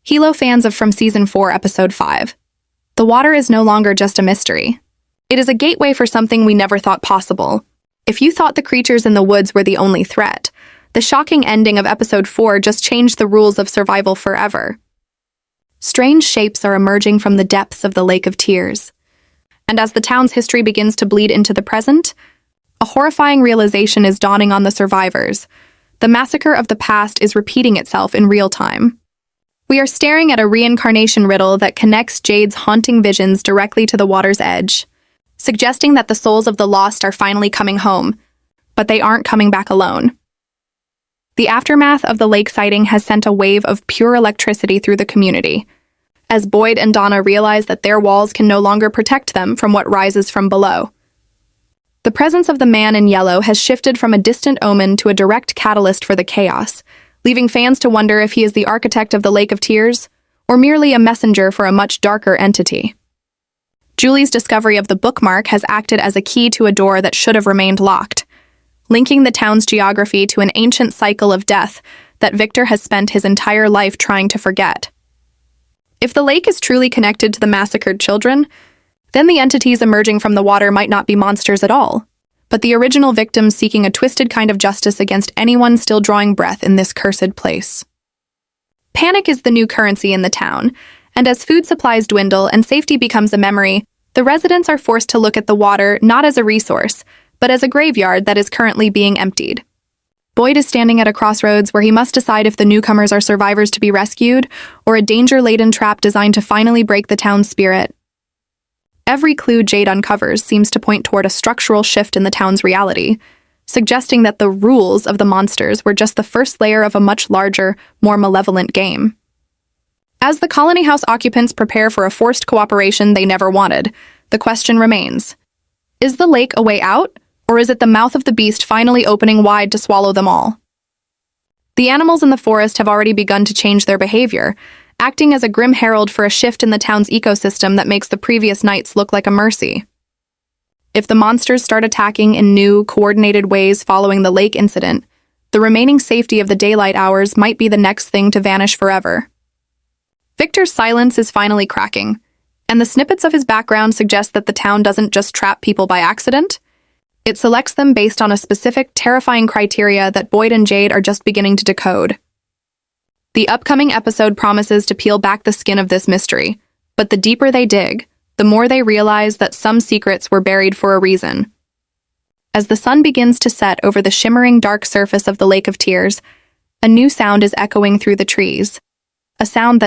Hilo fans of From Season 4, Episode 5. The water is no longer just a mystery. It is a gateway for something we never thought possible. If you thought the creatures in the woods were the only threat, the shocking ending of Episode 4 just changed the rules of survival forever. Strange shapes are emerging from the depths of the Lake of Tears. And as the town's history begins to bleed into the present, a horrifying realization is dawning on the survivors. The massacre of the past is repeating itself in real time. We are staring at a reincarnation riddle that connects Jade's haunting visions directly to the water's edge, suggesting that the souls of the lost are finally coming home, but they aren't coming back alone. The aftermath of the lake sighting has sent a wave of pure electricity through the community, as Boyd and Donna realize that their walls can no longer protect them from what rises from below. The presence of the man in yellow has shifted from a distant omen to a direct catalyst for the chaos, leaving fans to wonder if he is the architect of the Lake of Tears, or merely a messenger for a much darker entity. Julie's discovery of the bookmark has acted as a key to a door that should have remained locked, linking the town's geography to an ancient cycle of death that Victor has spent his entire life trying to forget. If the lake is truly connected to the massacred children, then the entities emerging from the water might not be monsters at all, but the original victims seeking a twisted kind of justice against anyone still drawing breath in this cursed place. Panic is the new currency in the town, and as food supplies dwindle and safety becomes a memory, the residents are forced to look at the water not as a resource, but as a graveyard that is currently being emptied. Boyd is standing at a crossroads where he must decide if the newcomers are survivors to be rescued or a danger-laden trap designed to finally break the town's spirit. Every clue Jade uncovers seems to point toward a structural shift in the town's reality, suggesting that the rules of the monsters were just the first layer of a much larger, more malevolent game. As the Colony House occupants prepare for a forced cooperation they never wanted, the question remains: is the lake a way out, or is it the mouth of the beast finally opening wide to swallow them all? The animals in the forest have already begun to change their behavior, acting as a grim herald for a shift in the town's ecosystem that makes the previous nights look like a mercy. If the monsters start attacking in new, coordinated ways following the lake incident, the remaining safety of the daylight hours might be the next thing to vanish forever. Victor's silence is finally cracking, and the snippets of his background suggest that the town doesn't just trap people by accident. It selects them based on a specific, terrifying criteria that Boyd and Jade are just beginning to decode. The upcoming episode promises to peel back the skin of this mystery, but the deeper they dig, the more they realize that some secrets were buried for a reason. As the sun begins to set over the shimmering dark surface of the Lake of Tears, a new sound is echoing through the trees, a sound that